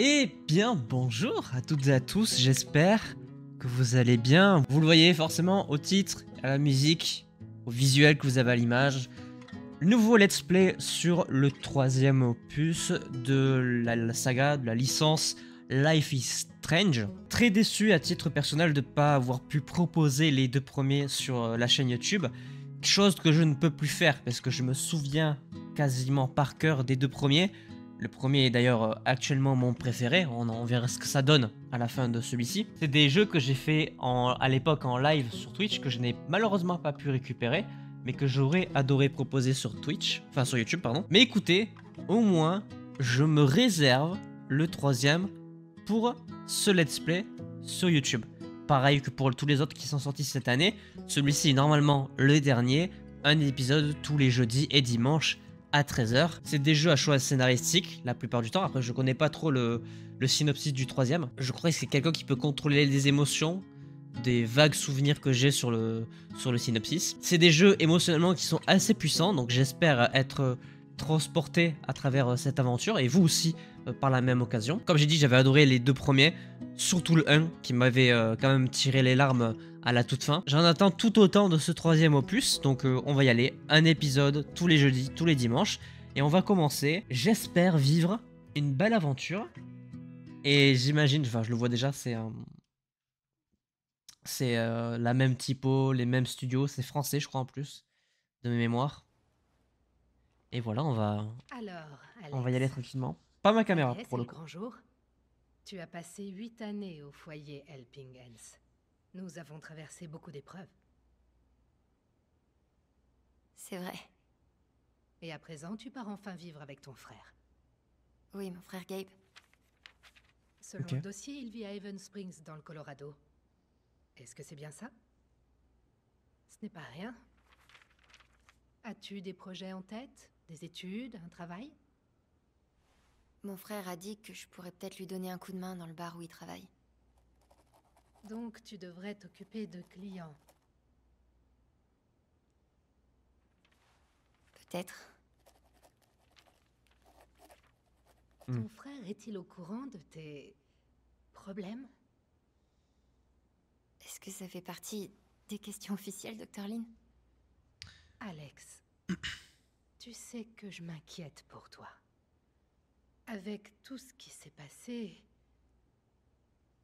Eh bien, bonjour à toutes et à tous, j'espère que vous allez bien. Vous le voyez forcément au titre, à la musique, au visuel que vous avez à l'image. Le nouveau let's play sur le troisième opus de la saga, de la licence Life is Strange. Très déçu à titre personnel de ne pas avoir pu proposer les deux premiers sur la chaîne YouTube. Chose que je ne peux plus faire parce que je me souviens quasiment par cœur des deux premiers. Le premier est d'ailleurs actuellement mon préféré, on verra ce que ça donne à la fin de celui-ci. C'est des jeux que j'ai fait à l'époque en live sur Twitch, que je n'ai malheureusement pas pu récupérer, mais que j'aurais adoré proposer sur Twitch, enfin sur YouTube pardon. Mais écoutez, au moins, je me réserve le troisième pour ce let's play sur YouTube. Pareil que pour tous les autres qui sont sortis cette année, celui-ci est normalement le dernier, un épisode tous les jeudis et dimanches à 13 h. C'est des jeux à choix scénaristique la plupart du temps. Après, je connais pas trop le synopsis du troisième. Je crois que c'est quelqu'un qui peut contrôler les émotions, des vagues souvenirs que j'ai sur le synopsis. C'est des jeux émotionnellement qui sont assez puissants, donc j'espère être transporté à travers cette aventure, et vous aussi par la même occasion. Comme j'ai dit, j'avais adoré les deux premiers, surtout le 1 qui m'avait quand même tiré les larmes à la toute fin. J'en attends tout autant de ce troisième opus, donc on va y aller, un épisode tous les jeudis, tous les dimanches, et on va commencer. J'espère vivre une belle aventure, et j'imagine, enfin je le vois déjà, c'est la même typo, les mêmes studios, c'est français je crois en plus, de mes mémoires. Et voilà, Alors, on va y aller Alex, tranquillement. Pas ma caméra ça y est, pour c'est le le coup. grand jour. Tu as passé 8 années au foyer Helping Hands. Nous avons traversé beaucoup d'épreuves. C'est vrai. Et à présent, tu pars enfin vivre avec ton frère. Oui, mon frère Gabe. Selon Ok. le dossier, il vit à Haven Springs, dans le Colorado. Est-ce que c'est bien ça? Ce n'est pas rien. As-tu des projets en tête? Des études? Un travail? Mon frère a dit que je pourrais peut-être lui donner un coup de main dans le bar où il travaille. Donc, tu devrais t'occuper de clients. Peut-être. Ton frère est-il au courant de tes problèmes? Est-ce que ça fait partie des questions officielles, Dr. Lynn? Alex, tu sais que je m'inquiète pour toi. Avec tout ce qui s'est passé,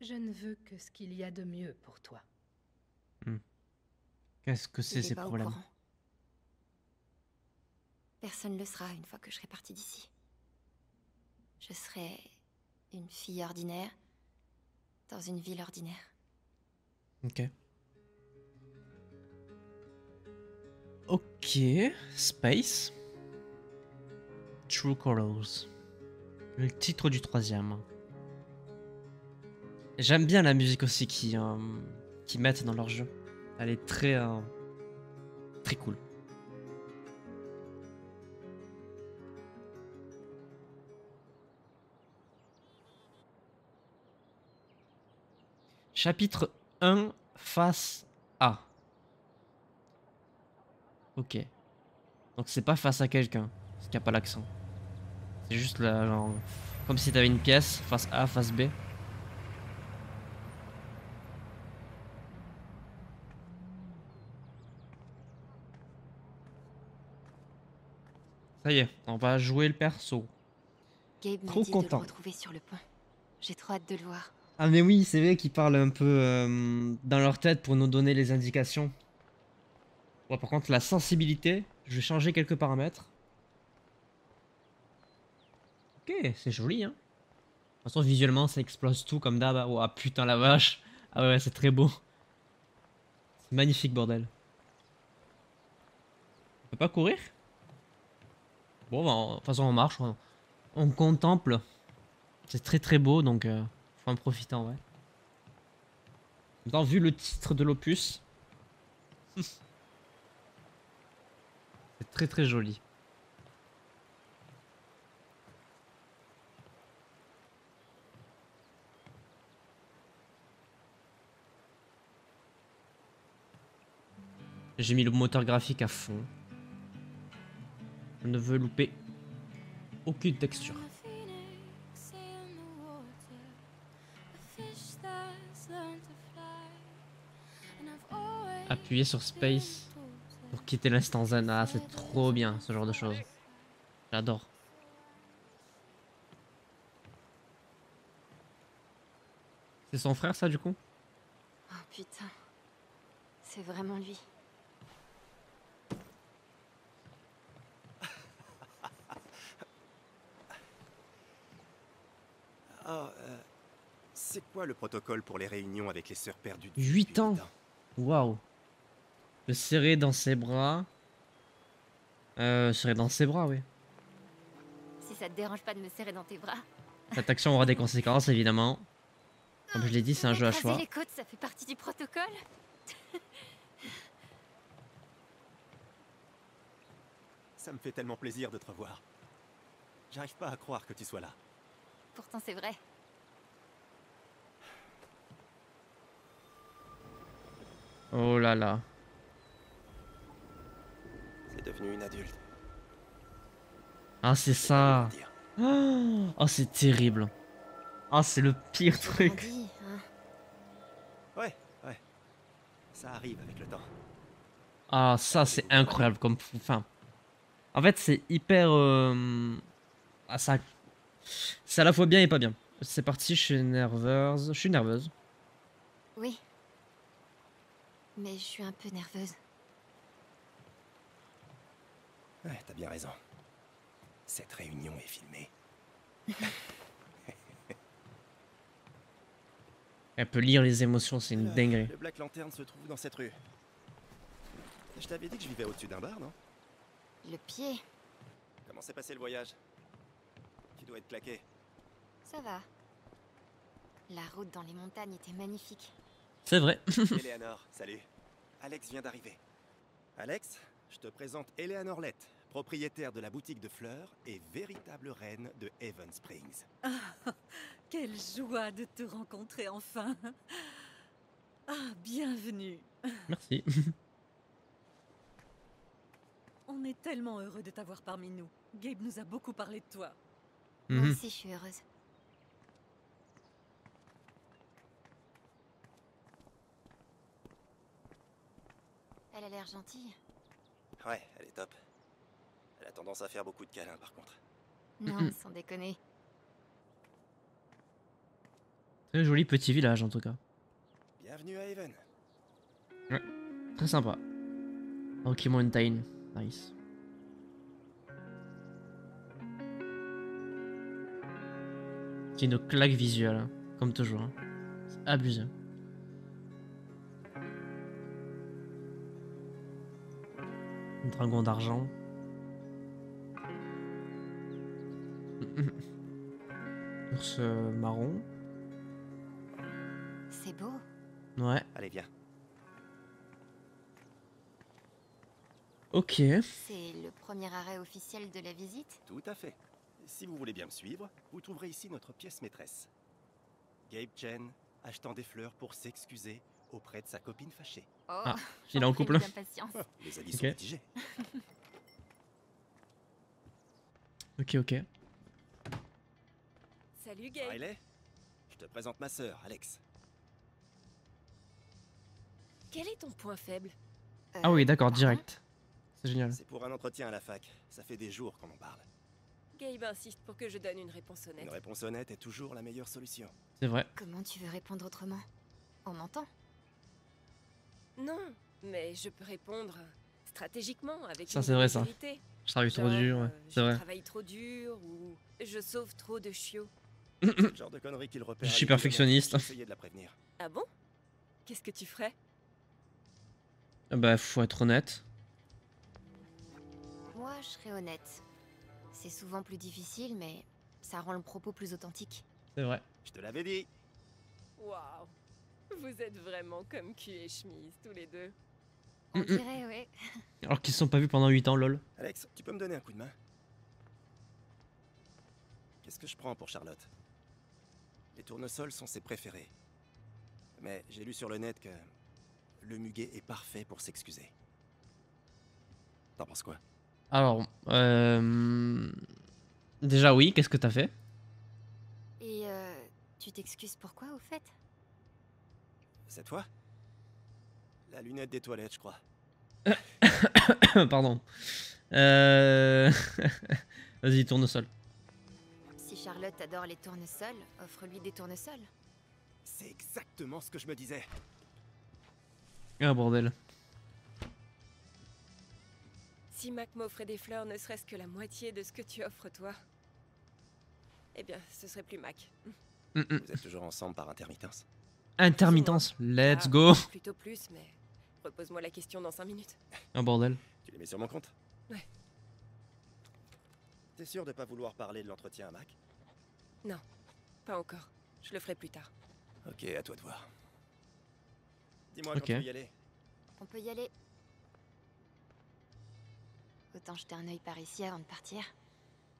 je ne veux que ce qu'il y a de mieux pour toi. Qu'est-ce que Il c'est est ces pas au problèmes? courant. Personne ne le sera une fois que je serai partie d'ici. Je serai une fille ordinaire dans une ville ordinaire. Ok. Ok. Space. True Colors. Le titre du troisième. J'aime bien la musique aussi qui mettent dans leur jeu. Elle est très très cool. Chapitre 1, face A. Ok. Donc c'est pas face à quelqu'un, parce qu'il n'y a pas l'accent. C'est juste là, genre, comme si t'avais une pièce, face A, face B. Ça y est, on va jouer le perso. Gabe m'a Trop dit de le content. retrouver sur le pont. J'ai trop hâte de le voir. Ah mais oui, c'est vrai qu'ils parlent un peu dans leur tête pour nous donner les indications. Bon, par contre, la sensibilité, je vais changer quelques paramètres. Ok, c'est joli, hein. De toute façon, visuellement, ça explose tout comme d'hab. Oh, ah putain, la vache. Ah ouais, c'est très beau. C'est magnifique, bordel. On peut pas courir? Bon, bah, de toute façon, on marche, on contemple. C'est très très beau, donc faut en profiter en vrai. En même temps, vu le titre de l'opus, c'est très très joli. J'ai mis le moteur graphique à fond. Je ne veux louper aucune texture. Appuyer sur Space pour quitter l'instant zen. Ah, c'est trop bien ce genre de choses. J'adore. C'est son frère ça du coup? Oh putain. C'est vraiment lui. Ah, c'est quoi le protocole pour les réunions avec les sœurs perdues de 8 ans. Waouh. Le serrer dans ses bras. Serrer dans ses bras, oui. Si ça te dérange pas de me serrer dans tes bras. Cette action aura des conséquences, évidemment. Comme je l'ai dit, c'est un jeu à Écraser choix. les côtes, ça fait partie du protocole. Ça me fait tellement plaisir de te revoir. J'arrive pas à croire que tu sois là. Pourtant, c'est vrai. Oh là là. C'est devenu une adulte. Ah, c'est C'est pas ça. le dire. Oh, c'est terrible. Ah, c'est le pire truc. Grandi, hein. Ouais. Ça arrive avec le temps. Ah, ça, c'est incroyable comme... Enfin... En fait, c'est hyper... Ah, ça... C'est à la fois bien et pas bien. C'est parti, je suis nerveuse. Je suis nerveuse. Oui. Mais je suis un peu nerveuse. Ouais, t'as bien raison. Cette réunion est filmée. Elle peut lire les émotions, c'est une dinguerie. Le Black Lantern se trouve dans cette rue. Je t'avais dit que je vivais au-dessus d'un bar, non? Le pied, Comment s'est passé le voyage? Tu dois être claqué. ça va. La route dans les montagnes était magnifique. C'est vrai. Eleanor, salut. Alex vient d'arriver. Alex, je te présente Eleanor Lett, propriétaire de la boutique de fleurs et véritable reine de Haven Springs. Quelle joie de te rencontrer enfin. Ah, bienvenue. Merci. On est tellement heureux de t'avoir parmi nous. Gabe nous a beaucoup parlé de toi. Moi Mhm. aussi, je suis heureuse. Elle a l'air gentille. Ouais, elle est top. Elle a tendance à faire beaucoup de câlins par contre. Non, sans déconner. Très joli petit village en tout cas. Bienvenue à Haven. Très sympa. Rocky Mountain. Nice. C'est une claque visuelle, hein, comme toujours. Hein. C'est abusé. Un dragon d'argent. Ours marron. C'est beau. Ouais. Allez, viens. Ok. C'est le premier arrêt officiel de la visite. Tout à fait. Si vous voulez bien me suivre, vous trouverez ici notre pièce maîtresse. Gabe Chen achetant des fleurs pour s'excuser auprès de sa copine fâchée. Oh, Ah, j'en il est en prie couple. d'impatience. Les avis Ok. sont mitigés. Ok. Salut Gabe. Riley, je te présente ma sœur, Alex. Quel est ton point faible? Ah oui, d'accord, Pardon. direct. C'est génial. C'est pour un entretien à la fac. Ça fait des jours qu'on en parle. Gabe insiste pour que je donne une réponse honnête. Une réponse honnête est toujours la meilleure solution. C'est vrai. Comment tu veux répondre autrement? En mentant? Non, mais je peux répondre stratégiquement avec Ça, une c'est vrai, ça. vérité. Je travaille trop Genre, dur, ouais. C'est je vrai. travaille trop dur ou je sauve trop de chiots. C'est le genre de conneries qu'il repère. Je suis à l'école, perfectionniste. j'ai essayé de la prévenir. Ah bon? Qu'est-ce que tu ferais? Bah, faut être honnête. Moi, je serais honnête. C'est souvent plus difficile, mais ça rend le propos plus authentique. C'est vrai. Je te l'avais dit. Waouh! Vous êtes vraiment comme cul et chemise, tous les deux. On dirait, ouais. Alors qu'ils se sont pas vus pendant 8 ans, lol. Alex, tu peux me donner un coup de main? Qu'est-ce que je prends pour Charlotte? Les tournesols sont ses préférés. Mais j'ai lu sur le net que le muguet est parfait pour s'excuser. T'en penses quoi? Alors, déjà oui, qu'est-ce que t'as fait? Et tu t'excuses pourquoi, au fait? Cette fois? La lunette des toilettes, je crois. Pardon. Vas-y, tournesol. Si Charlotte adore les tournesols, offre-lui des tournesols. C'est exactement ce que je me disais. Ah, bordel. Si Mac m'offrait des fleurs ne serait-ce que la moitié de ce que tu offres toi, eh bien, ce serait plus Mac. Mm, mm. Vous êtes toujours ensemble par intermittence? Intermittence, let's Ah, go. Plutôt plus, mais repose-moi la question dans 5 minutes. Ah, bordel. Tu les mets sur mon compte? Ouais. T'es sûr de pas vouloir parler de l'entretien à Mac? Non, pas encore. Je le ferai plus tard. Ok, à toi de voir. Dis-moi Ok. quand tu veux y aller. On peut y aller. Autant jeter un œil par ici avant de partir.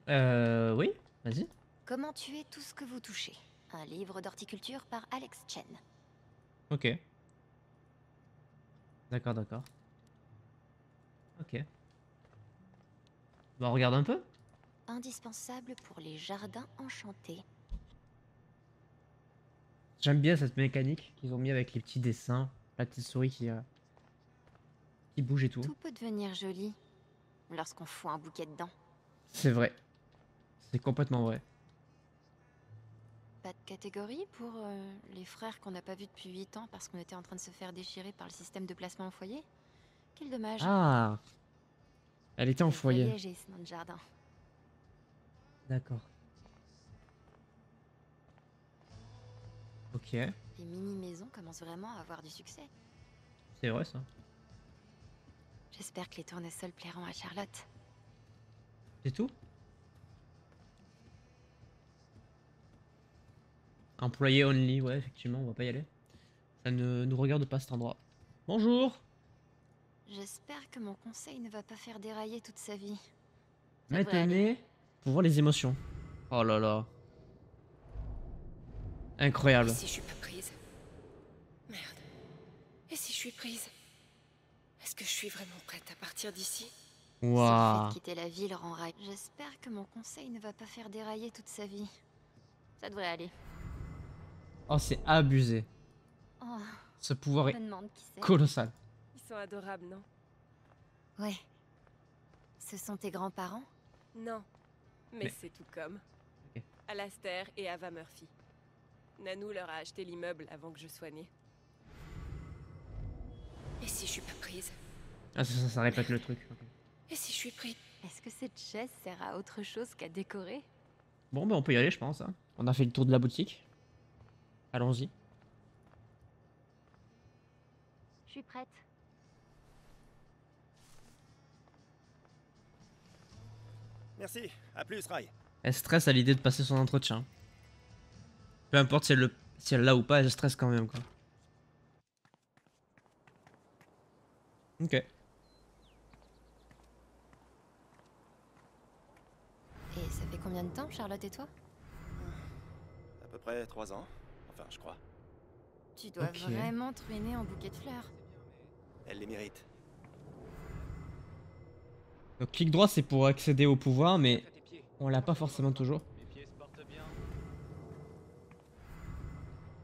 Oui, vas-y. Comment tuer tout ce que vous touchez. Un livre d'horticulture par Alex Chen. Ok. D'accord, d'accord. Ok. Bah, on regarde un peu. Indispensable pour les jardins enchantés. J'aime bien cette mécanique qu'ils ont mis avec les petits dessins, la petite souris qui bouge et tout. Tout peut devenir joli lorsqu'on fout un bouquet dedans. C'est vrai. C'est complètement vrai. Pas de catégorie pour les frères qu'on n'a pas vus depuis 8 ans parce qu'on était en train de se faire déchirer par le système de placement au foyer. Quel dommage. Ah, elle était en C'est foyer. voyager, ce nom de jardin. D'accord. Ok, Les mini-maisons commencent vraiment à avoir du succès. c'est vrai ça. J'espère que les tournesols plairont à Charlotte. C'est tout? Employé only, ouais, effectivement, on va pas y aller. Ça ne nous regarde pas cet endroit. Bonjour! J'espère que mon conseil ne va pas faire dérailler toute sa vie. Ça devrait aller. Maintenez pour voir les émotions. Oh là là. Incroyable. Et si je suis pas prise? Merde. Et si je suis prise? Est-ce que je suis vraiment prête à partir d'ici? Si le fait Waouh. de quitter la ville rend raille. J'espère que mon conseil ne va pas faire dérailler toute sa vie. Ça devrait aller. Oh, c'est abusé. Oh, Ce pouvoir je est me demande qui c'est. colossal. Ils sont adorables, non? Ouais. Ce sont tes grands-parents? Non. Mais Mais- c'est tout comme. Ok. Alastair et Ava Murphy. Nanou leur a acheté l'immeuble avant que je sois née. Et si je suis pas prise? Ah, ça répète le truc. Ok. Et si je suis prise? Est-ce que cette chaise sert à autre chose qu'à décorer? Bon, ben on peut y aller, je pense. Hein. On a fait le tour de la boutique. Allons-y. Je suis prête. Merci, à plus, Rai. Elle stresse à l'idée de passer son entretien. Peu importe si elle l'a ou pas, elle stresse quand même, quoi. Ok. Et ça fait combien de temps, Charlotte et toi? À peu près 3 ans. Enfin, je crois. Tu dois Ok. vraiment truiner en bouquet de fleurs. Elle les mérite. Donc clic droit c'est pour accéder au pouvoir, mais on l'a pas forcément toujours.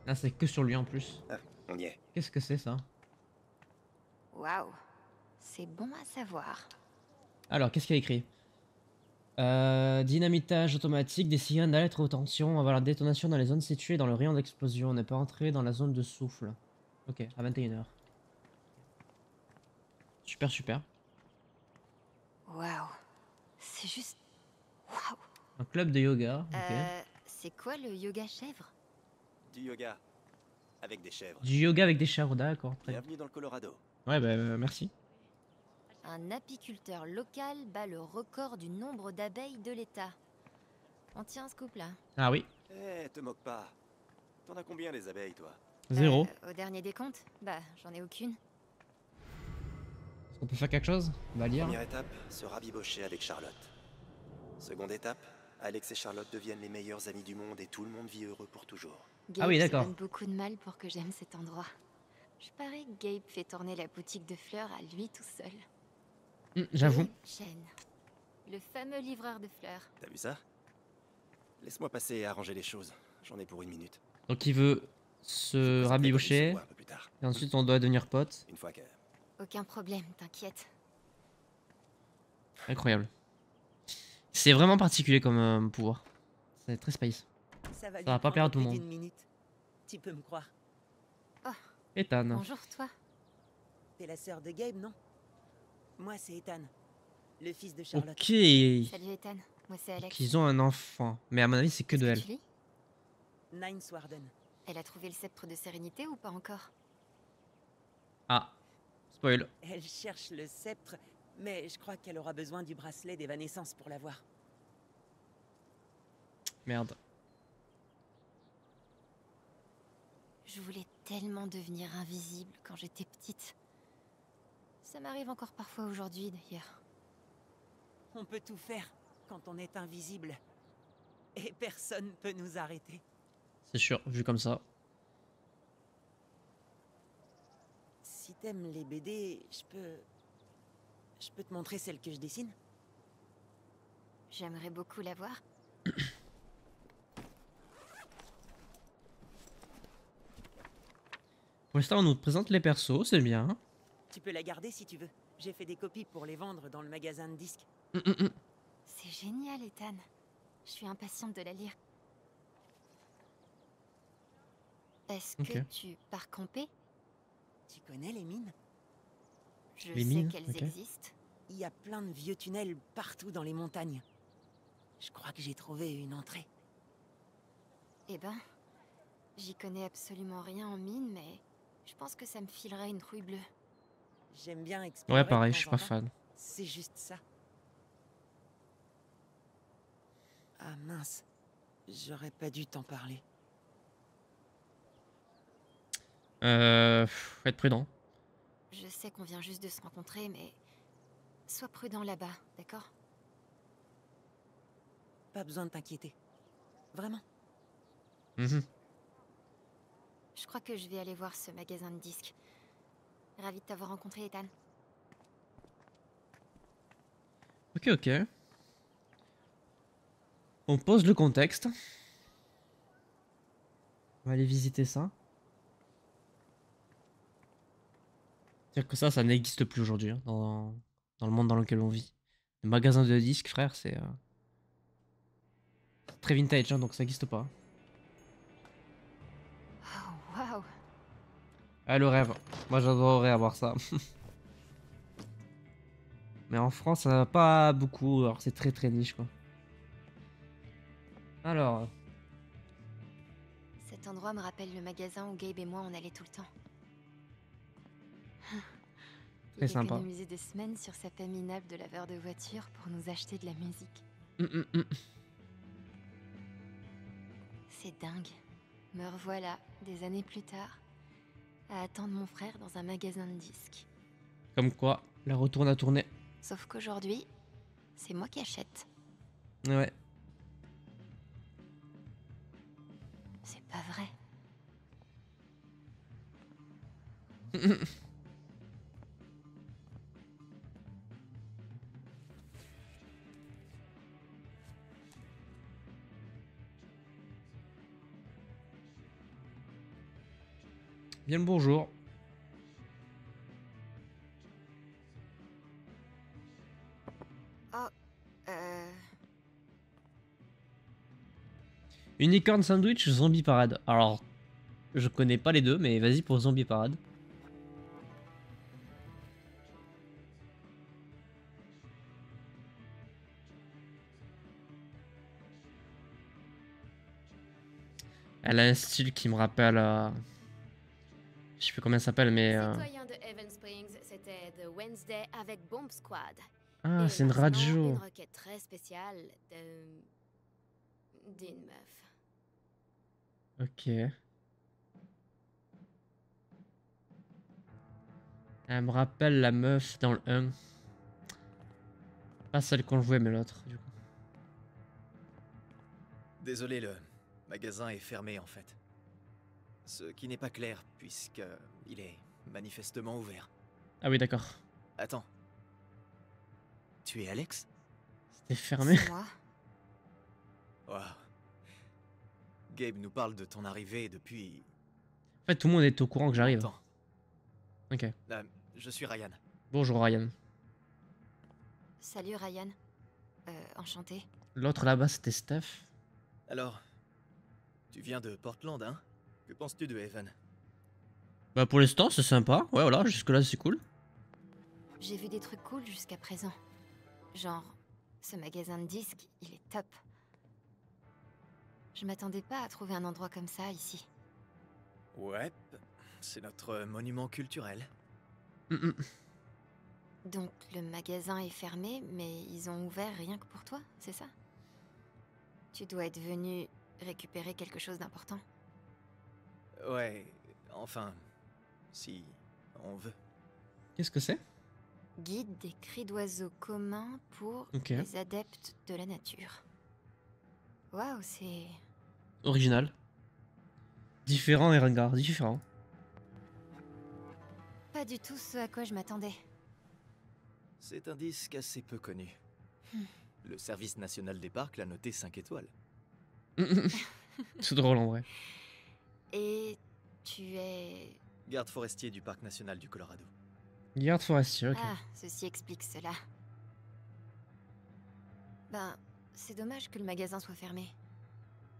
Là c'est que sur lui en plus. Ah, on y est. Qu'est-ce que c'est ça? Waouh. C'est bon à savoir. Alors qu'est-ce qu'il y a écrit? Dynamitage automatique des sirènes d'alerte aux tensions avant la détonation dans les zones situées dans le rayon d'explosion. On ne peut pas entrer dans la zone de souffle. Ok, à 21h. Super, super. Waouh. C'est juste... Waouh. Un club de yoga. Ok. C'est quoi le yoga chèvre? Du yoga. Avec des chèvres. Du yoga avec des chèvres, d'accord. Très bien. Bienvenue dans le Colorado. Ouais, bah merci. Un apiculteur local bat le record du nombre d'abeilles de l'État. On tient ce scoop là. Ah oui, Eh, te moque pas. T'en as combien des abeilles, toi? 0. Au dernier décompte? Bah, j'en ai aucune. Est-ce qu'on peut faire quelque chose? On va lire. Première étape, se rabibocher avec Charlotte. Seconde étape, Alex et Charlotte deviennent les meilleurs amis du monde et tout le monde vit heureux pour toujours. Gabe oui, se d'accord. donne beaucoup de mal pour que j'aime cet endroit. Je parie que Gabe fait tourner la boutique de fleurs à lui tout seul. J'avoue. Gabe Chen, le fameux livreur de fleurs. T'as vu ça? Laisse-moi passer et arranger les choses. J'en ai pour 1 minute. Donc il veut Je se présenterai comme il se rabibocher. voit un peu plus tard. Et ensuite, on doit devenir potes. Une fois que... Aucun problème, t'inquiète. Incroyable. C'est vraiment particulier comme pouvoir. C'est très space. Ça va va pas plaire à tout le monde. Une minute. Tu peux me croire. Ethan. Bonjour, toi. T'es la sœur de Gabe, non? Moi, c'est Ethan, le fils de Charlotte. Ok. Salut, Ethan. Moi, c'est Alex. Qu'ils ont un enfant. Mais à mon avis, c'est que de Qu'est-ce elle. tu lis? Ninth Warden. Elle a trouvé le sceptre de sérénité ou pas encore? Ah. Spoil. Elle cherche le sceptre, mais je crois qu'elle aura besoin du bracelet d'évanescence pour l'avoir. Merde. Je voulais tellement devenir invisible quand j'étais petite. Ça m'arrive encore parfois aujourd'hui, d'ailleurs. On peut tout faire quand on est invisible. Et personne peut nous arrêter. C'est sûr, vu comme ça. Si t'aimes les BD, je peux te montrer celle que je dessine? J'aimerais beaucoup la voir. Pour l'instant, on nous présente les persos, c'est bien. Tu peux la garder si tu veux. J'ai fait des copies pour les vendre dans le magasin de disques. C'est génial, Ethan. Je suis impatiente de la lire. Est-ce que Ok. tu pars camper? Tu connais les mines? Je Les sais mines, qu'elles ok. existent. Il y a plein de vieux tunnels partout dans les montagnes. Je crois que j'ai trouvé une entrée. Eh ben, j'y connais absolument rien en mine, mais je pense que ça me filerait une trouille bleue. J'aime bien explorer. Ouais, pareil, de je suis temps pas en temps. fan. C'est juste ça. Ah mince, j'aurais pas dû t'en parler. Faut être prudent. Je sais qu'on vient juste de se rencontrer, mais sois prudent là-bas, d'accord? Pas besoin de t'inquiéter. Vraiment. Mhm. Je crois que je vais aller voir ce magasin de disques. Ravi de t'avoir rencontré, Ethan. Ok, ok. On pose le contexte. On va aller visiter ça. C'est-à-dire que ça n'existe plus aujourd'hui hein, dans le monde dans lequel on vit. Le magasin de disques, frère, c'est très vintage, hein, donc ça n'existe pas. Oh, waouh! Ah, le rêve. Moi, j'adorerais avoir ça. Mais en France, ça n'a pas beaucoup. Alors, c'est très très niche, quoi. Alors, Cet endroit me rappelle le magasin où Gabe et moi on allait tout le temps. Très Il sympa. économisait des semaines sur sa paie minable de laveur de voiture pour nous acheter de la musique. hum. C'est dingue. Me revoilà, des années plus tard, à attendre mon frère dans un magasin de disques. Comme quoi, la retourne à tourner. Sauf qu'aujourd'hui, c'est moi qui achète. Ouais. C'est pas vrai. Bien le bonjour. Oh, Unicorn Sandwich, Zombie Parade. Alors, je connais pas les deux, mais vas-y pour Zombie Parade. Elle a un style qui me rappelle. Je sais plus comment elle s'appelle, mais. Citoyen de Evan Springs, c'était The Wednesday avec Bomb Squad. Ah, Et c'est une maintenant, radio. Une requête très spéciale d'une meuf. Ok. Elle me rappelle la meuf dans le 1. Pas celle qu'on jouait, mais l'autre, du coup. Désolé, le magasin est fermé en fait. Ce qui n'est pas clair, puisque il est manifestement ouvert. Ah oui, d'accord. Attends. Tu es Alex? C'était fermé. c'est moi. Waouh. Gabe nous parle de ton arrivée depuis En fait, tout le monde est au courant que j'arrive. longtemps. Ok. Je suis Ryan. Bonjour Ryan. Salut Ryan. Enchanté. L'autre là-bas c'était Steph. Alors, tu viens de Portland, hein? Que penses-tu de Haven? Bah pour l'instant c'est sympa. Ouais voilà, jusque là c'est cool. J'ai vu des trucs cool jusqu'à présent. Genre, ce magasin de disques, il est top. Je m'attendais pas à trouver un endroit comme ça ici. Ouais, c'est notre monument culturel. Mm. Donc le magasin est fermé, mais ils ont ouvert rien que pour toi, c'est ça? Tu dois être venu récupérer quelque chose d'important. Ouais, enfin, si on veut. Qu'est-ce que c'est? Guide des cris d'oiseaux communs pour Ok. les adeptes de la nature. Waouh, c'est... Original. Différent et ringard, différent. pas du tout ce à quoi je m'attendais. C'est un disque assez peu connu. Le service national des parcs l'a noté 5 étoiles. C'est drôle en vrai. Et tu es... Garde forestier du parc national du Colorado. Garde forestier, ok. Ah, ceci explique cela. Ben, c'est dommage que le magasin soit fermé.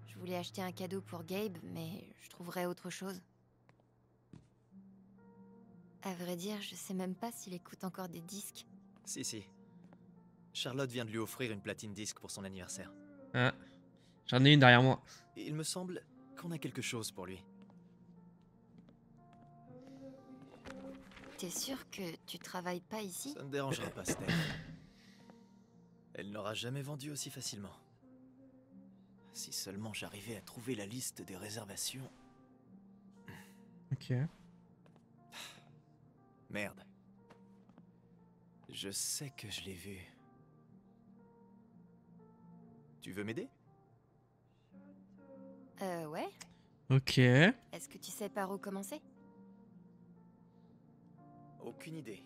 Je voulais acheter un cadeau pour Gabe, mais je trouverais autre chose. À vrai dire, je sais même pas s'il écoute encore des disques. Si. Charlotte vient de lui offrir une platine disque pour son anniversaire. Ah, j'en ai une derrière moi. Et il me semble qu'on a quelque chose pour lui. T'es sûr que tu travailles pas ici? Ça ne dérangera pas Steph. Elle n'aura jamais vendu aussi facilement. Si seulement j'arrivais à trouver la liste des réservations... Ok. Merde. Je sais que je l'ai vu. Tu veux m'aider? Ouais. Ok. Est-ce que tu sais par où commencer? Aucune idée.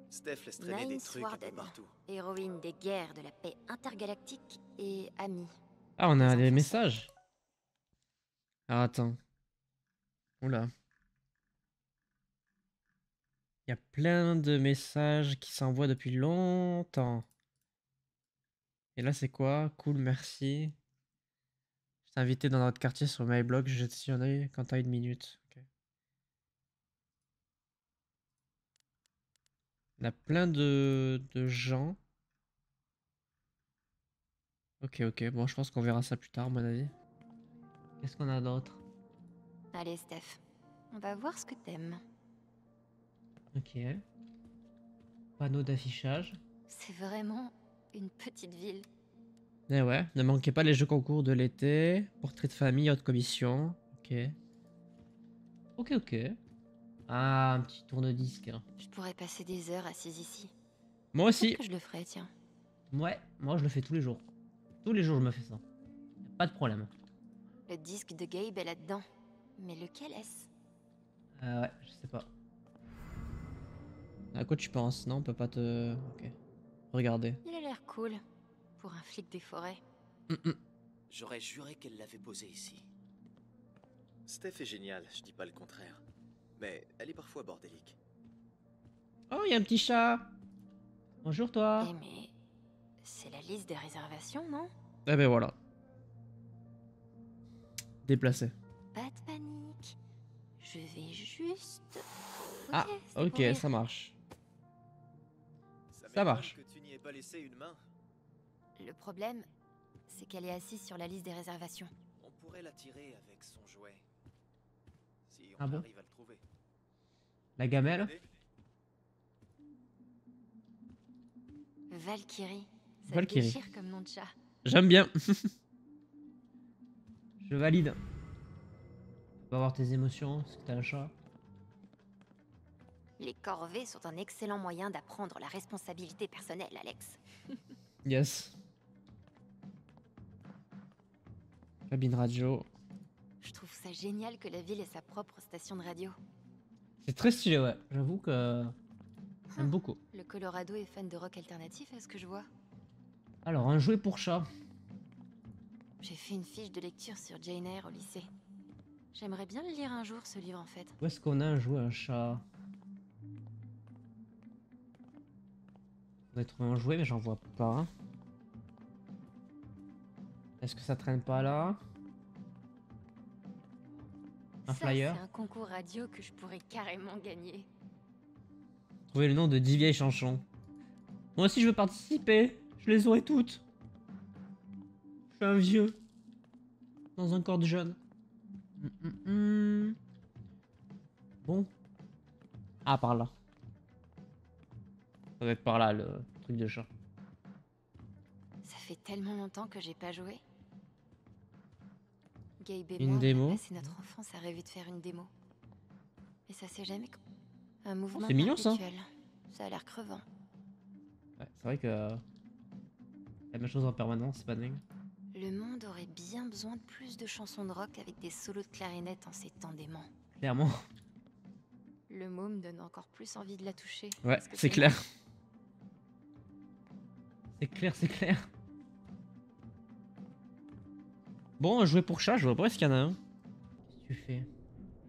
Steph laisse traîner des Nine trucs un peu Swarden, partout. héroïne des guerres de la paix intergalactique et amie. Ah, on a Les des enfants messages. Alors attends. Oula. Il y a plein de messages qui s'envoient depuis longtemps. Et là c'est quoi? Cool, merci. Je t'ai invité dans notre quartier sur MyBlog, je te suis un œil quand t'as une minute. Ok. Il y a plein de gens. Ok, bon je pense qu'on verra ça plus tard à mon avis. Qu'est-ce qu'on a d'autre? Allez, Steph. On va voir ce que t'aimes. Ok. Panneau d'affichage. C'est vraiment une petite ville. Eh ouais, ne manquez pas les jeux concours de l'été. Portrait de famille, haute commission. Ok. Ah, un petit tourne-disque. Je pourrais passer des heures assise ici. Moi aussi. Peut-être que je le ferais, tiens. Ouais, moi je le fais tous les jours. Tous les jours je me fais ça. Pas de problème. Le disque de Gabe est là-dedans. Mais lequel est-ce? Ouais, je sais pas. À quoi tu penses? Non, on peut pas te... Ok. Regardez. Il a l'air cool. Pour un flic des forêts. J'aurais juré qu'elle l'avait posé ici. Steph est géniale, je dis pas le contraire. Mais elle est parfois bordélique. Oh, il y a un petit chat. Bonjour toi. Eh mais... c'est la liste des réservations, non? Eh ben voilà. Déplacé. Pas de panique. Je vais juste... Ah, c'est pour ok, rire. ça marche. Ça Ça marche. m'étonne que tu n'y aies pas laissé une main. Le problème, c'est qu'elle est assise sur la liste des réservations. On pourrait la tirer avec son jouet. Si on Ah bon? arrive à le trouver. La gamelle? Aider? Valkyrie. Ça Valkyrie. déchire comme nom de chat. J'aime bien. Je valide. Tu vas avoir tes émotions, parce que t'as un chat. Les corvées sont un excellent moyen d'apprendre la responsabilité personnelle, Alex. Yes. Cabine radio. Je trouve ça génial que la ville ait sa propre station de radio. C'est très stylé, ouais. J'avoue que... J'aime beaucoup. Le Colorado est fan de rock alternatif, à ce que je vois. Alors, un jouet pour chat. J'ai fait une fiche de lecture sur Jane Eyre au lycée. J'aimerais bien le lire un jour, ce livre, en fait. Où est-ce qu'on a un jouet, un chat? On a trouvé un jouet, mais j'en vois pas. Est-ce que ça traîne pas là? Un flyer? C'est un concours radio que je pourrais carrément gagner. Trouvez le nom de 10 vieilles chansons. Moi aussi je veux participer. Je les aurai toutes. Je suis un vieux. Dans un corps de jeune. Bon. Ah, par là. Ça doit être par là le truc de chat. Ça fait tellement longtemps que j'ai pas joué. Gabe et Une moi, démo. on a passé notre enfance à rêver de faire une démo. Et ça s'est jamais... Un mouvement c'est mignon, ça. perpétuel. Ça a l'air crevant. Ouais, c'est vrai que... la même chose en permanence, c'est pas dingue. Le monde aurait bien besoin de plus de chansons de rock avec des solos de clarinette en ces temps dément. Clairement. Le mot me donne encore plus envie de la toucher. Ouais, Parce que c'est clair. C'est clair, c'est clair. Bon, jouer pour chat, je vois pas ce qu'il y en a un. Qu'est-ce que tu fais?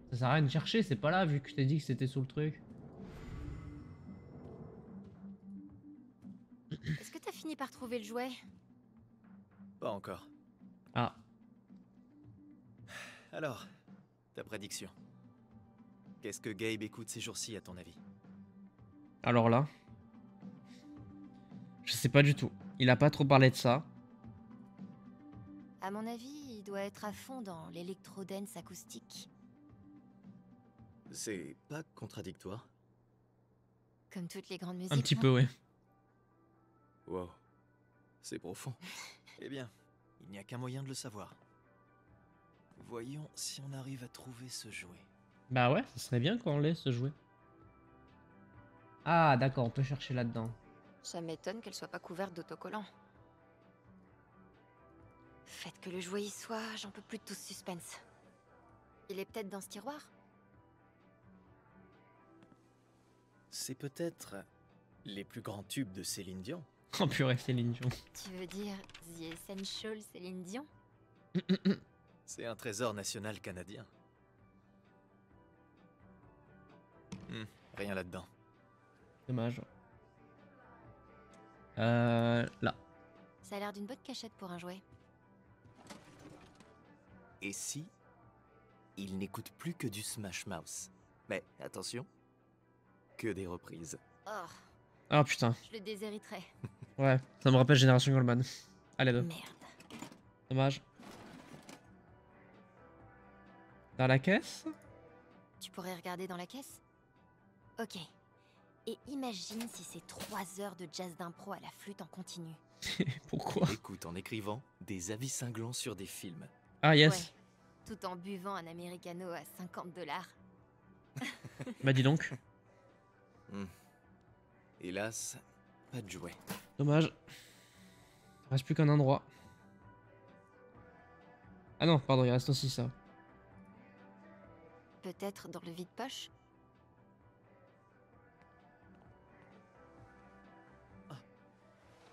Ça sert à rien de chercher, c'est pas là vu que je t'ai dit que c'était sous le truc. Est-ce que t'as fini par trouver le jouet? Pas encore. Ah, Alors, ta prédiction. Qu'est-ce que Gabe écoute ces jours-ci à ton avis? alors là. Je sais pas du tout. Il a pas trop parlé de ça. À mon avis, il doit être à fond dans l'électro-dance acoustique. C'est pas contradictoire? Comme toutes les grandes musiques. Un petit non? peu, ouais. Wow. C'est profond. Eh bien, il n'y a qu'un moyen de le savoir. Voyons si on arrive à trouver ce jouet. Bah ouais, ça serait bien qu'on l'ait ce jouet. Ah, d'accord, on peut chercher là-dedans. Ça m'étonne qu'elle soit pas couverte d'autocollants. Faites que le jouet y soit, j'en peux plus de tout ce suspense. Il est peut-être dans ce tiroir? C'est peut-être les plus grands tubes de Céline Dion. Oh purée, Céline Dion. Tu veux dire The Essential Céline Dion? C'est un trésor national canadien. Rien là-dedans. Dommage. Là. Ça a l'air d'une bonne cachette pour un jouet. Et si il n'écoute plus que du Smash Mouth? Mais attention, que des reprises. Oh, Oh putain. je le déshériterai. Ouais, ça me rappelle Génération Goldman. Allez, deux. Merde. Dommage. Dans la caisse? Tu pourrais regarder dans la caisse? Ok. Et imagine si c'est 3 heures de jazz d'impro à la flûte en continu. Pourquoi? Écoute en écrivant des avis cinglants sur des films. Ah yes. Ouais. Tout en buvant un americano à $50. Bah dis donc. Hélas, pas de jouet. Dommage. Il reste plus qu'un endroit. Ah non, pardon, il reste aussi ça. Peut-être dans le vide-poche?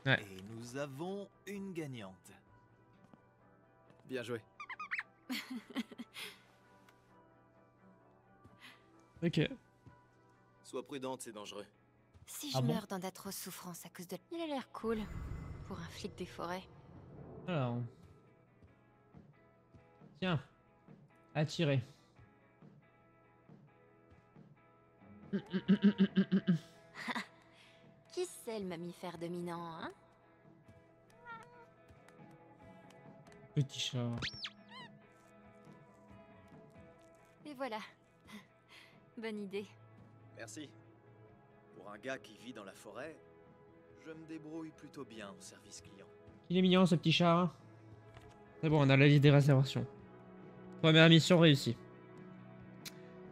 Ouais. Et nous avons une gagnante. Bien joué. Ok. Sois prudente, c'est dangereux. Si Ah je bon? meurs dans d'atroces souffrances à cause de... Il a l'air cool. Pour un flic des forêts. Alors. Tiens. Attirer. Qui c'est le mammifère dominant, hein? Petit chat. Et voilà. Bonne idée. Merci. Pour un gars qui vit dans la forêt, je me débrouille plutôt bien au service client. Il est mignon ce petit chat. C'est bon, on a la liste des réservations. Première mission réussie.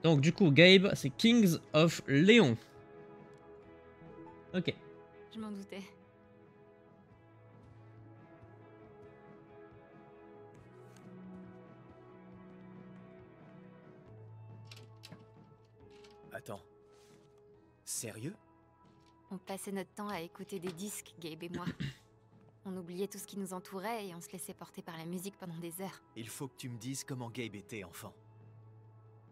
Donc du coup, Gabe, c'est Kings of Léon. Ok. Je m'en doutais. Attends. Sérieux? On passait notre temps à écouter des disques, Gabe et moi. On oubliait tout ce qui nous entourait et on se laissait porter par la musique pendant des heures. Il faut que tu me dises comment Gabe était enfant.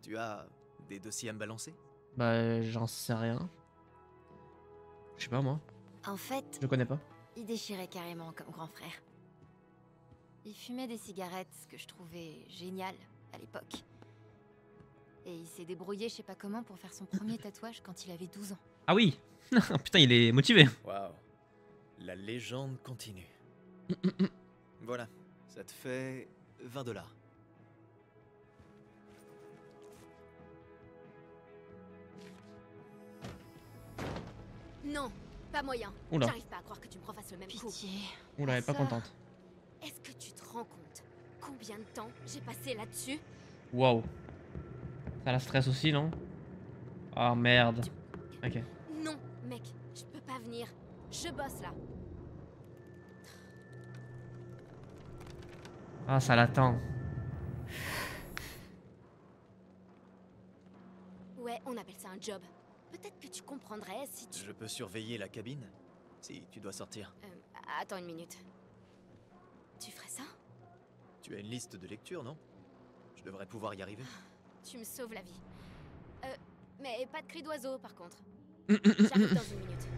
Tu as des dossiers à me balancer? Bah j'en sais rien. Je sais pas moi. En fait, Je connais pas. il déchirait carrément comme grand frère. Il fumait des cigarettes, ce que je trouvais génial à l'époque. Et il s'est débrouillé je sais pas comment pour faire son premier tatouage quand il avait 12 ans. Ah oui. Putain, il est motivé. Waouh. La légende continue. Voilà, ça te fait 20 $. Non, pas moyen. Oula. J'arrive pas à croire que tu me refasses le même coup. Pitié. Oula, elle est pas sœur. contente. Est-ce que tu te rends compte combien de temps j'ai passé là-dessus? Waouh. Ça la stresse aussi, non? Oh merde. Ok. Non, mec, je peux pas venir. Je bosse là. Ah, ça l'attend. Ouais, on appelle ça un job. Peut-être que tu comprendrais si tu... Je peux surveiller la cabine si tu dois sortir. Attends une minute. Tu ferais ça? Tu as une liste de lecture, non? Je devrais pouvoir y arriver. Tu me sauves la vie. Mais pas de cri d'oiseau par contre. J'arrive dans une minute.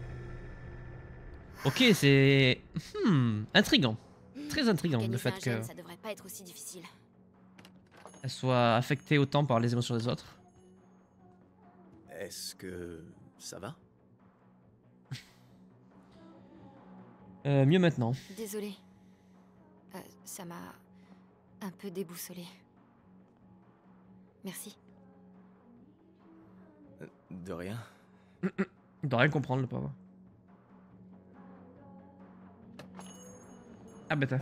Ok, c'est... intriguant. Très intriguant le Organiser fait un gène, que ça devrait pas être aussi difficile. elle soit affectée autant par les émotions des autres. Est-ce que ça va? Mieux maintenant. Désolée. Ça m'a un peu déboussolée. Merci. De rien. Il doit rien comprendre le pauvre. Ah bêta.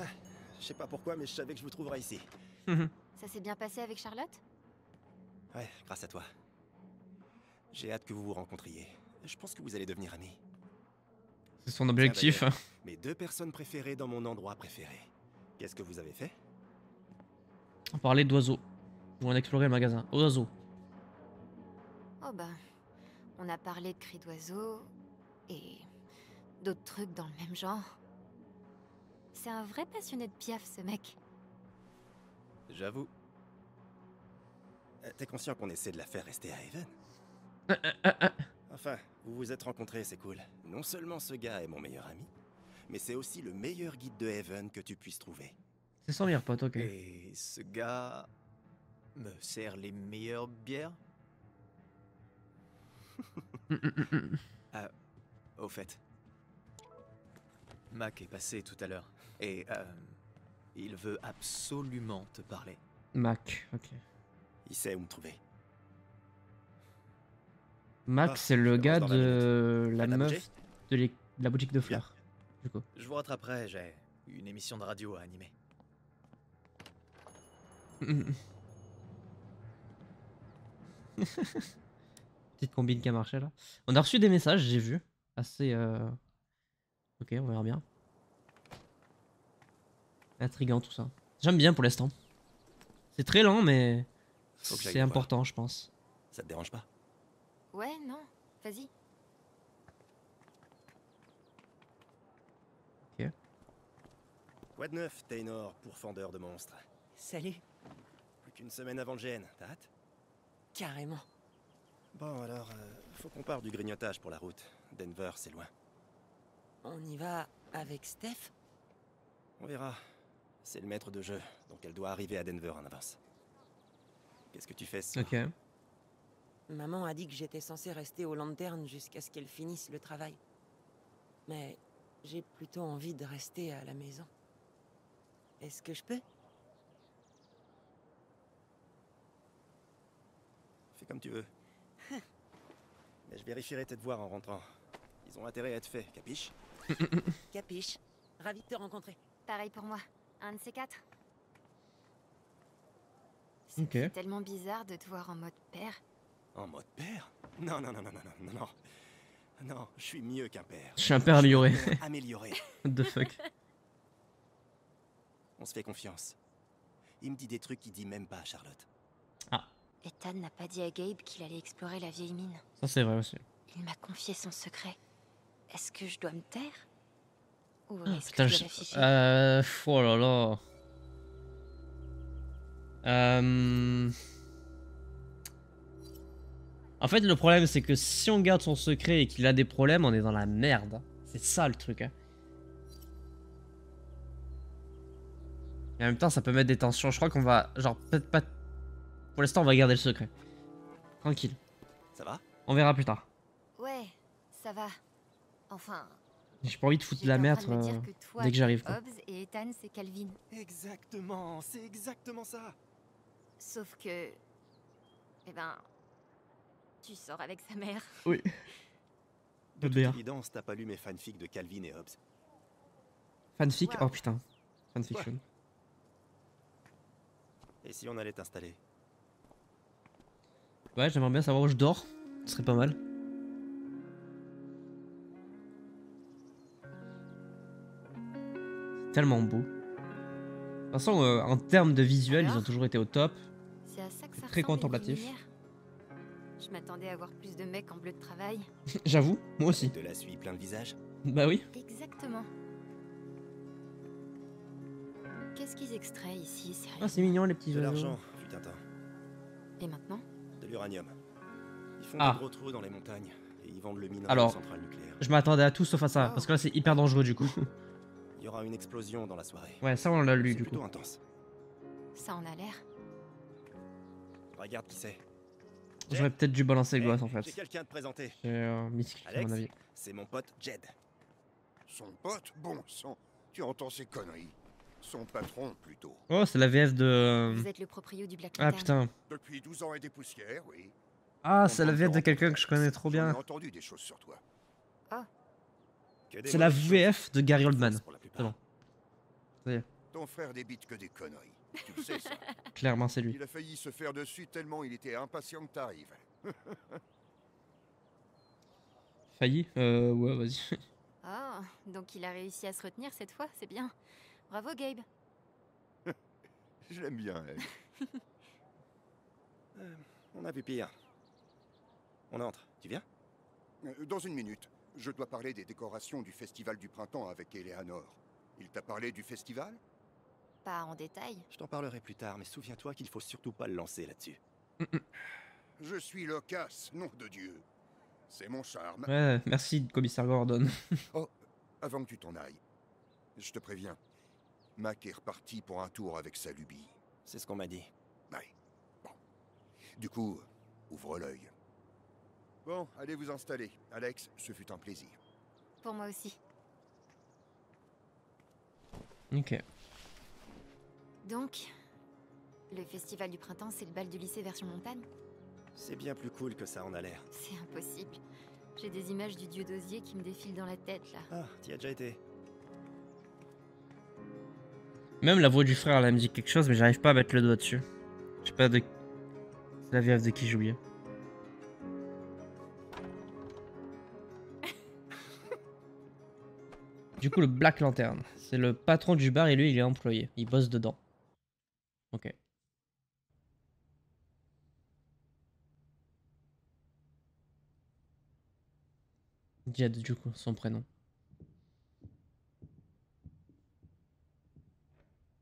Je sais pas pourquoi, mais je savais que je vous trouverais ici. Ça s'est bien passé avec Charlotte? Ouais, grâce à toi. J'ai hâte que vous vous rencontriez. Je pense que vous allez devenir amis. C'est son objectif. Tiens, d'ailleurs, mes 2 personnes préférées dans mon endroit préféré. Qu'est-ce que vous avez fait? On parlait d'oiseaux. On a exploré le magasin. Oiseaux. Oh bah, on a parlé de cris d'oiseaux et d'autres trucs dans le même genre. C'est un vrai passionné de Piaf, ce mec. J'avoue. T'es conscient qu'on essaie de la faire rester à Haven? Enfin, vous vous êtes rencontrés, c'est cool. Non seulement ce gars est mon meilleur ami, mais c'est aussi le meilleur guide de Haven que tu puisses trouver. C'est son meilleur pote, ok. Et ce gars me sert les meilleures bières? Au fait, Mac est passé tout à l'heure et il veut absolument te parler. Mac, ok. Il sait où me trouver. Mac, Ah, c'est le je gars commence dans 20 de la Prête à meuf bouger de la boutique de fleurs. Du coup. Je vous rattraperai, j'ai une émission de radio à animer. Petite combine qui a marché là. On a reçu des messages, j'ai vu. Assez... Ok, on verra bien. Intriguant tout ça. J'aime bien pour l'instant. C'est très lent, mais Faut que j'aille c'est le important, je pense. Ça te dérange pas? Ouais, non, vas-y. Quoi de neuf, Taynor, pourfendeur de monstres? Salut. Plus qu'une semaine avant le GN, t'as hâte? Carrément. Bon alors, faut qu'on parte du grignotage pour la route. Denver, c'est loin. On y va avec Steph? On verra. C'est le maître de jeu, donc elle doit arriver à Denver en avance. Qu'est-ce que tu fais ce soir? Ok. Maman a dit que j'étais censé rester au lanterne jusqu'à ce qu'elle finisse le travail. Mais j'ai plutôt envie de rester à la maison. Est-ce que je peux? Fais comme tu veux. Mais je vérifierai tes devoirs en rentrant. Ils ont intérêt à être faits, capiche? Capiche. Ravi de te rencontrer. Pareil pour moi. Un de ces 4. Ok. C'est tellement bizarre de te voir en mode père. En mode père? Non, non, non, non, non, non, non, non. Non, je suis mieux qu'un père. Je suis un père amélioré. Je suis un père amélioré. What the fuck. On se fait confiance. Il me dit des trucs qu'il dit même pas à Charlotte. Ethan n'a pas dit à Gabe qu'il allait explorer la vieille mine. Ça c'est vrai aussi. Il m'a confié son secret. Est-ce que je dois me taire? Ou Ah, est-ce putain, que je dois l'afficher? oh là là. En fait, le problème, c'est que si on garde son secret et qu'il a des problèmes, on est dans la merde. C'est ça le truc. Hein. Et en même temps, ça peut mettre des tensions. Je crois qu'on va... Genre, peut-être pas... Pour l'instant, on va garder le secret. Tranquille. Ça va? On verra plus tard. Ouais, ça va. Enfin, J'ai pas envie de foutre j'étais la en train merde de me dire que toi, dès que j'arrive. c'est Hobbs et Ethan, c'est Calvin. Exactement, c'est exactement ça. Sauf que... Eh ben... Tu sors avec sa mère. Oui. De toute BR. évidence, t'as pas lu mes fanfics de Calvin et Hobbes. Fanfic? Wow. Oh putain. Fanfiction. Et si on allait t'installer? Ouais, j'aimerais bien savoir où je dors. Ce serait pas mal. Tellement beau. De toute façon, en termes de visuel, ils ont Alors toujours été au top. C'est à ça que ça Très ressemble, une contemplatif. lumière. Je m'attendais à voir plus de mecs en bleu de travail. J'avoue, moi aussi. De la suie plein le visage? Bah oui. Exactement. Qu'est-ce qu'ils extraient ici, sérieux? Ah, c'est mignon les petits De oiseaux. l'argent, putain temps. Et maintenant? De l'uranium. Ils font Ah. des gros trous dans les montagnes et ils vendent le minerai Alors, aux centrales nucléaires. Je m'attendais à tout sauf à ça, parce que là c'est hyper dangereux du coup. Il y aura une explosion dans la soirée. Ouais, ça on l'a lu C'est du coup. plutôt intense. Ça en a l'air. Regarde qui c'est. J'aurais peut-être dû balancer le Hey, gosse en J'ai fait. quelqu'un à te présenter. C'est mystique à Alex, mon avis. c'est mon pote Jed. Son pote? Bon sang, tu entends ces conneries. Son patron, plutôt. Oh, c'est la VF de... Vous êtes le proprio du Black Ah Lantern. putain. Depuis 12 ans et des poussières, oui. Ah, On c'est la vend VF de du quelqu'un rempart. que je connais trop J'en ai bien. entendu des choses sur toi. Que des C'est la mauvaises choses. VF de Gary Oldman. Pour la plupart. C'est bon. Ça y est, Ton frère débite que des conneries. Tu le sais, ça. clairement c'est lui. Il a failli se faire dessus tellement il était impatient que t'arrives. Failli ouais, vas-y. Oh, donc il a réussi à se retenir cette fois, c'est bien. Bravo Gabe. Je l'aime bien, elle. On a vu pire. On entre, tu viens? Dans une minute, je dois parler des décorations du festival du printemps avec Eleanor. Il t'a parlé du festival? Pas en détail. Je t'en parlerai plus tard, mais souviens-toi qu'il faut surtout pas le lancer là-dessus. Je suis loquace, nom de Dieu. C'est mon charme. Ouais, merci commissaire Gordon. Oh, avant que tu t'en ailles, je te préviens. Mac est reparti pour un tour avec sa lubie. C'est ce qu'on m'a dit. Ouais. Bon. Du coup, ouvre l'œil. Bon, allez vous installer. Alex, ce fut un plaisir. Pour moi aussi. Ok. Donc, le festival du printemps, c'est le bal du lycée version montagne? C'est bien plus cool que ça en a l'air. C'est impossible. J'ai des images du dieu d'osier qui me défilent dans la tête, là. Ah, t'y as déjà été. Même la voix du frère, elle me dit quelque chose, mais j'arrive pas à mettre le doigt dessus. Je sais pas de... C'est la VF de qui j'ai oublié. Du coup, le Black Lantern, c'est le patron du bar et lui, il est employé. Il bosse dedans. Ok. Jed, du coup, son prénom.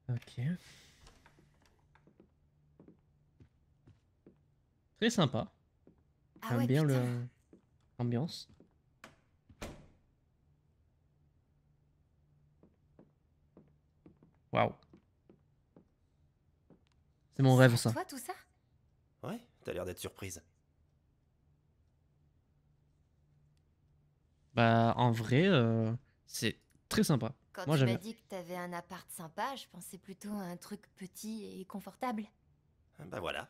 Ok. Très sympa. Ah J'aime ouais, bien putain. l'ambiance. Waouh. C'est mon rêve, C'est ça. à toi tout ça? Ouais, t'as l'air d'être surprise. Bah, en vrai, c'est très sympa. Quand Moi, tu j'aime m'as bien. dit que t'avais un appart sympa, je pensais plutôt à un truc petit et confortable. Bah voilà.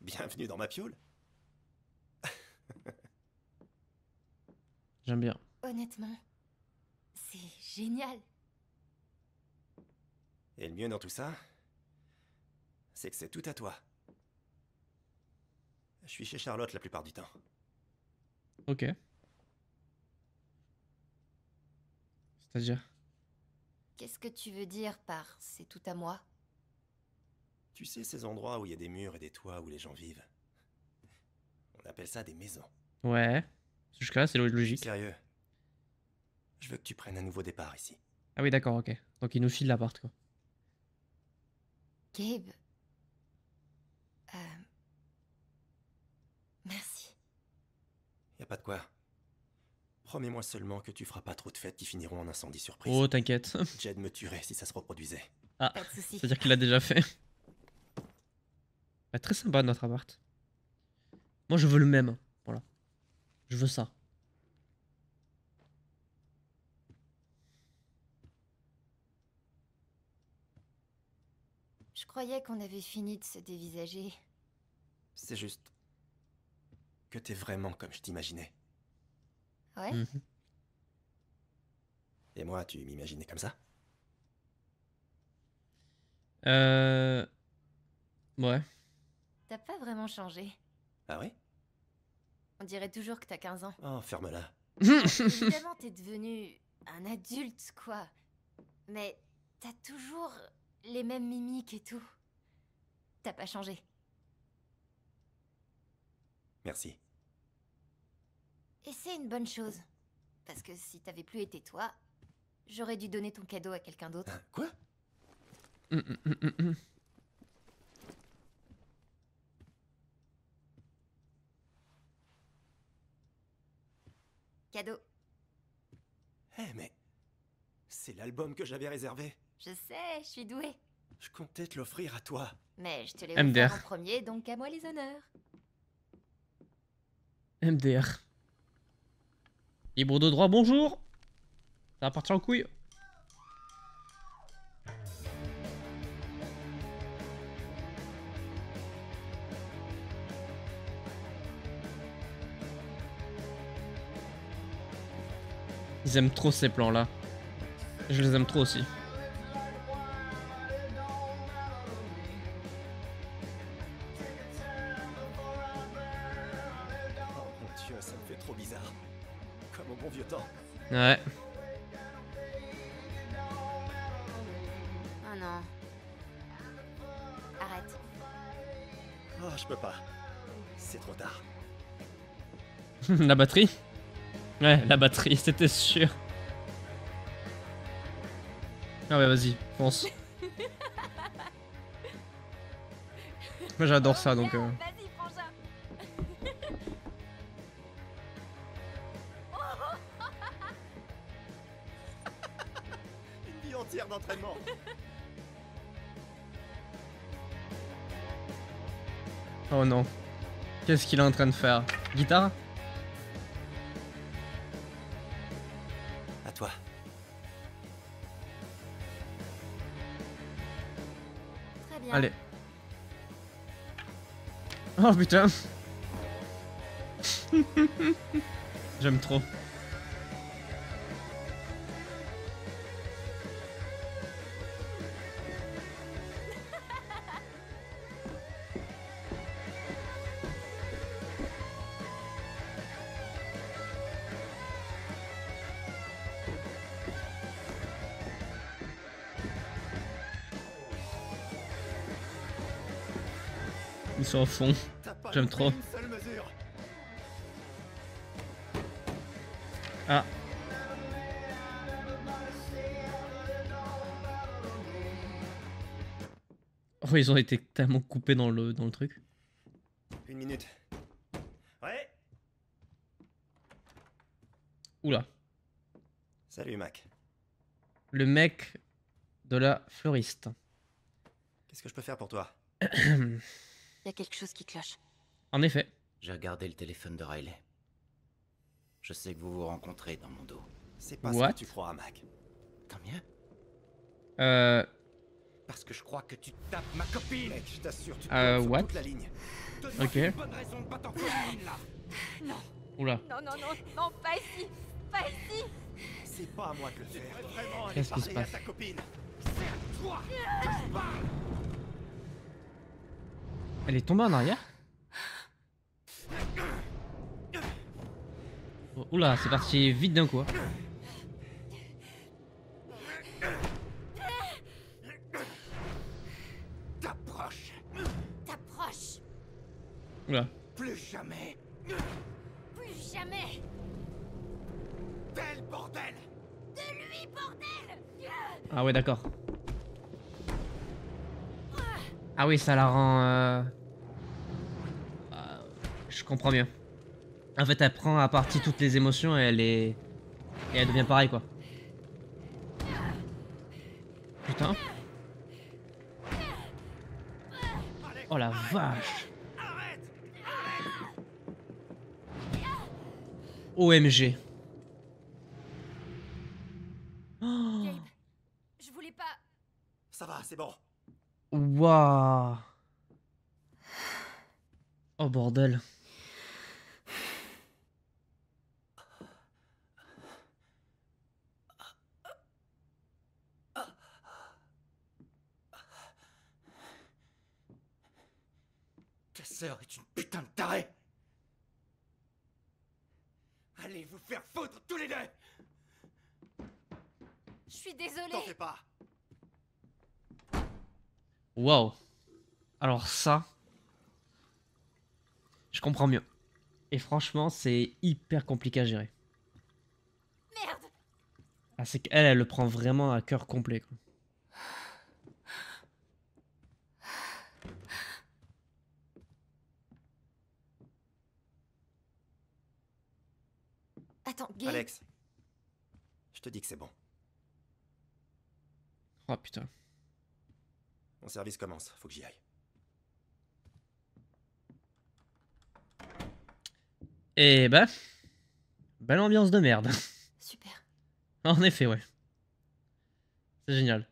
Bienvenue dans ma piole. J'aime bien. Honnêtement, c'est génial. Et le mieux dans tout ça, c'est que c'est tout à toi. Je suis chez Charlotte la plupart du temps. Ok. C'est-à-dire? Qu'est-ce que tu veux dire par c'est tout à moi? Tu sais, ces endroits où il y a des murs et des toits où les gens vivent. On appelle ça des maisons. Ouais. Jusque-là, c'est Je suis logique. sérieux. Je veux que tu prennes un nouveau départ ici. Ah oui, d'accord, ok. Donc, il nous file l'appart, quoi. Gabe. Merci. Y a pas de quoi. Promets-moi seulement que tu feras pas trop de fêtes qui finiront en incendie surprise. Oh, t'inquiète. Jed me tuerait si ça se reproduisait. Ah, Pas de soucis. c'est-à-dire qu'il l'a déjà fait. Ah, très sympa notre appart. Moi, je veux le même. Voilà. Je veux ça. Je croyais qu'on avait fini de se dévisager. C'est juste que t'es vraiment comme je t'imaginais. Ouais? Mhm. Et moi, tu m'imaginais comme ça? Ouais. T'as pas vraiment changé. Ah oui? On dirait toujours que t'as 15 ans. Oh, ferme-la. Évidemment, t'es devenu un adulte, quoi. Mais t'as toujours les mêmes mimiques et tout. T'as pas changé. Merci. Et c'est une bonne chose. Parce que si t'avais plus été toi, j'aurais dû donner ton cadeau à quelqu'un d'autre. Hein, quoi? Cadeau. Eh, mais... C'est l'album que j'avais réservé. Je sais, je suis douée. Je comptais te l'offrir à toi. Mais je te l'ai MDR. offert en premier, donc à moi les honneurs. MDR. Libre de droit, bonjour. Ça va partir en couille. Ils aiment trop ces plans là. Je les aime trop aussi. Oh mon Dieu, ça me fait trop bizarre. Comme au bon vieux temps. Ouais. Oh non. Arrête. Oh, je peux pas. C'est trop tard. La batterie? Ouais, la batterie, c'était sûr. Ah ouais, vas-y, fonce. Moi j'adore ça donc. Vas-y, prends ça. Une vie entière d'entraînement. Oh non. Qu'est-ce qu'il est en train de faire? Guitare? À toi. Très bien. Allez. Oh putain. J'aime trop. Ils sont au fond. T'as pas J'aime loupé trop. une seule mesure. Ah. Oh, ils ont été tellement coupés dans le truc. Une minute. Ouais. Oula. Salut, Mac. Le mec de la fleuriste. Qu'est-ce que je peux faire pour toi? Il y a quelque chose qui cloche. En effet. J'ai regardé le téléphone de Riley. Je sais que vous vous rencontrez dans mon dos. C'est pas What? ce que tu crois, Mac. Tant mieux. Parce que je crois que tu tapes ma copine. Mec, je t'assure, tu what? sur toute la ligne. Donne-moi Ok. une bonne raison de pas t'en copine, là. Non, Oula. non, non, non, non, pas ici. Pas ici. C'est pas à moi de le faire. Vraiment aller Qu'est-ce qui se parler à passe? ta copine. C'est à toi que je parle. Elle est tombée en arrière? Oh, oula, c'est parti vite d'un coup. Hein. T'approches. T'approches. Oula. Plus jamais. Plus jamais. Tel bordel. De lui, bordel. Ah ouais, d'accord. Ah oui, ça la rend... Je comprends mieux. En fait, elle prend à partie toutes les émotions et et elle devient pareille, quoi. Putain. Oh la vache. OMG. Oh. Gabe, je voulais pas... Ça va, c'est bon. Waouh. Oh bordel. Ta sœur est une putain de tarée. Allez vous faire foutre tous les deux. Je suis désolée. T'en fais pas. Waouh. Alors ça, je comprends mieux. Et franchement, c'est hyper compliqué à gérer. Merde. Ah, c'est qu'elle, elle le prend vraiment à cœur complet, quoi. Attends, Gabe. Alex, je te dis que c'est bon. Oh putain. Mon service commence, faut que j'y aille. Et bah, belle ambiance de merde. Super. En effet, ouais. C'est génial.